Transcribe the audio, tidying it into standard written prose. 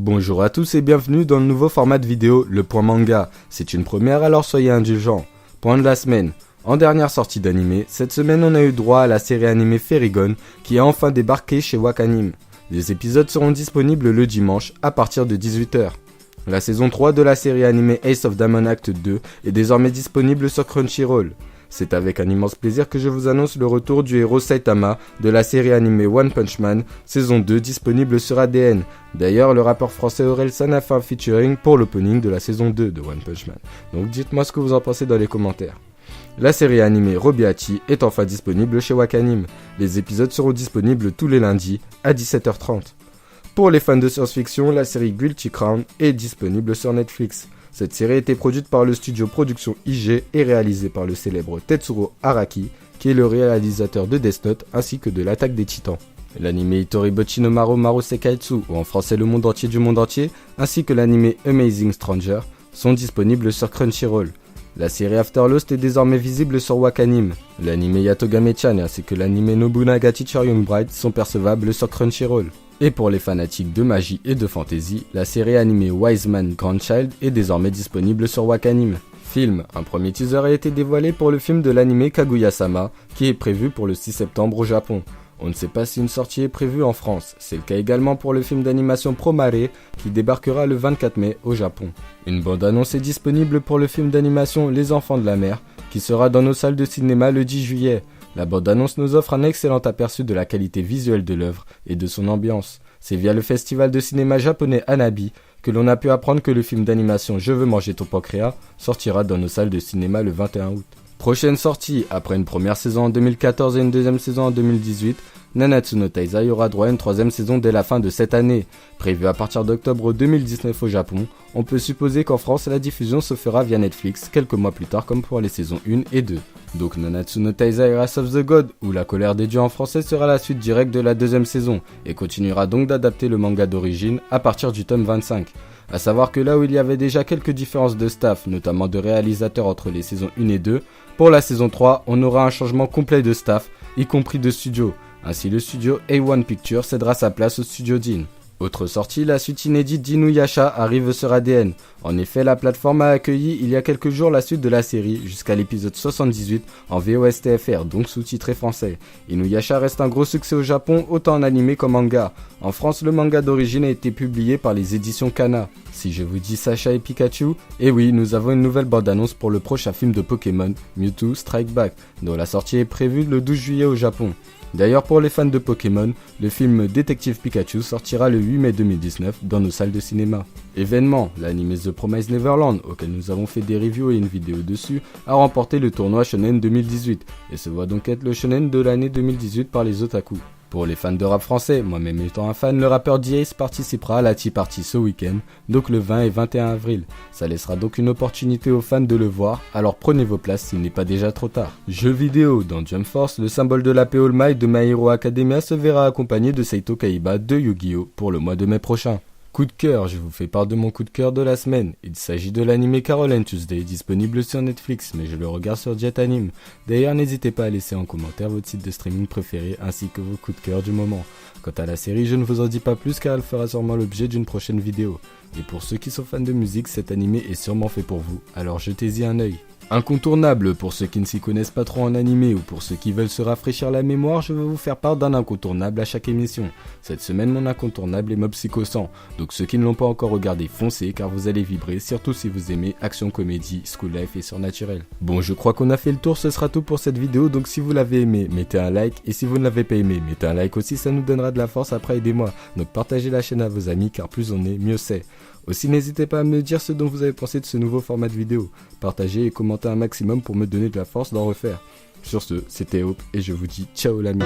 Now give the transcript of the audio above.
Bonjour à tous et bienvenue dans le nouveau format de vidéo, le point manga. C'est une première, alors soyez indulgents. Point de la semaine. En dernière sortie d'anime, cette semaine on a eu droit à la série animée Fairy Gun qui a enfin débarqué chez Wakanim. Les épisodes seront disponibles le dimanche à partir de 18h. La saison 3 de la série animée Ace of Diamond Act 2 est désormais disponible sur Crunchyroll. C'est avec un immense plaisir que je vous annonce le retour du héros Saitama de la série animée One Punch Man, saison 2 disponible sur ADN. D'ailleurs, le rappeur français Orelsan a fait un featuring pour l'opening de la saison 2 de One Punch Man. Donc dites-moi ce que vous en pensez dans les commentaires. La série animée Robiachi est enfin disponible chez Wakanim. Les épisodes seront disponibles tous les lundis à 17h30. Pour les fans de science-fiction, la série Guilty Crown est disponible sur Netflix. Cette série a été produite par le studio Production IG et réalisée par le célèbre Tetsuro Araki, qui est le réalisateur de Death Note ainsi que de l'Attaque des Titans. L'anime Itoribochi no Maru Sekaitsu, ou en français Le Monde Entier du Monde Entier, ainsi que l'anime Amazing Stranger, sont disponibles sur Crunchyroll. La série After Lost est désormais visible sur Wakanim. L'anime Yatogame-chan ainsi que l'anime Nobunaga Teacher Young Bride sont percevables sur Crunchyroll. Et pour les fanatiques de magie et de fantasy, la série animée Wise Man Grandchild est désormais disponible sur Wakanim. Film, un premier teaser a été dévoilé pour le film de l'anime Kaguya-sama, qui est prévu pour le 6 septembre au Japon. On ne sait pas si une sortie est prévue en France, c'est le cas également pour le film d'animation Promare, qui débarquera le 24 mai au Japon. Une bande-annonce est disponible pour le film d'animation Les Enfants de la Mer, qui sera dans nos salles de cinéma le 10 juillet. La bande-annonce nous offre un excellent aperçu de la qualité visuelle de l'œuvre et de son ambiance. C'est via le festival de cinéma japonais Hanabi que l'on a pu apprendre que le film d'animation Je veux manger ton pancréas sortira dans nos salles de cinéma le 21 août. Prochaine sortie, après une première saison en 2014 et une deuxième saison en 2018, Nanatsu no Taizai aura droit à une troisième saison dès la fin de cette année. Prévue à partir d'octobre 2019 au Japon, on peut supposer qu'en France la diffusion se fera via Netflix quelques mois plus tard comme pour les saisons 1 et 2. Donc Nanatsu no Taizai Wrath of the God, ou La colère des dieux en français, sera la suite directe de la deuxième saison, et continuera donc d'adapter le manga d'origine à partir du tome 25. A savoir que là où il y avait déjà quelques différences de staff, notamment de réalisateurs entre les saisons 1 et 2, pour la saison 3, on aura un changement complet de staff, y compris de studio. Ainsi, le studio A1 Pictures cédera sa place au studio Dean. Autre sortie, la suite inédite d'Inuyasha arrive sur ADN. En effet, la plateforme a accueilli il y a quelques jours la suite de la série jusqu'à l'épisode 78 en VOSTFR, donc sous-titré français. Inuyasha reste un gros succès au Japon, autant en animé qu'en manga. En France, le manga d'origine a été publié par les éditions Kana. Si je vous dis Sacha et Pikachu, eh oui, nous avons une nouvelle bande-annonce pour le prochain film de Pokémon, Mewtwo Strike Back, dont la sortie est prévue le 12 juillet au Japon. D'ailleurs, pour les fans de Pokémon, le film Détective Pikachu sortira le 8 mai 2019 dans nos salles de cinéma. Événement, l'anime The Promised Neverland, auquel nous avons fait des reviews et une vidéo dessus, a remporté le tournoi Shonen 2018, et se voit donc être le Shonen de l'année 2018 par les otaku. Pour les fans de rap français, moi-même étant un fan, le rappeur D-Ace participera à la Tea Party ce week-end, donc le 20 et 21 avril. Ça laissera donc une opportunité aux fans de le voir, alors prenez vos places s'il n'est pas déjà trop tard. Jeux vidéo, dans Jump Force, le symbole de la paix All Might de My Hero Academia se verra accompagné de Seito Kaiba de Yu-Gi-Oh! Pour le mois de mai prochain. Coup de cœur, je vous fais part de mon coup de cœur de la semaine. Il s'agit de l'anime Carol and Tuesday, disponible sur Netflix, mais je le regarde sur Jet Anime. D'ailleurs, n'hésitez pas à laisser en commentaire votre site de streaming préféré ainsi que vos coups de cœur du moment. Quant à la série, je ne vous en dis pas plus car elle fera sûrement l'objet d'une prochaine vidéo. Et pour ceux qui sont fans de musique, cet anime est sûrement fait pour vous, alors jetez-y un œil. Incontournable, pour ceux qui ne s'y connaissent pas trop en animé ou pour ceux qui veulent se rafraîchir la mémoire, je vais vous faire part d'un incontournable à chaque émission. Cette semaine, mon incontournable est Mob Psycho 100, donc ceux qui ne l'ont pas encore regardé, foncez car vous allez vibrer, surtout si vous aimez action, comédie, school life et surnaturel. Bon, je crois qu'on a fait le tour, ce sera tout pour cette vidéo, donc si vous l'avez aimé, mettez un like, et si vous ne l'avez pas aimé, mettez un like aussi, ça nous donnera de la force, après aidez-moi. Donc partagez la chaîne à vos amis car plus on est, mieux c'est. Aussi, n'hésitez pas à me dire ce dont vous avez pensé de ce nouveau format de vidéo. Partagez et commentez un maximum pour me donner de la force d'en refaire. Sur ce, c'était Hope et je vous dis ciao l'ami.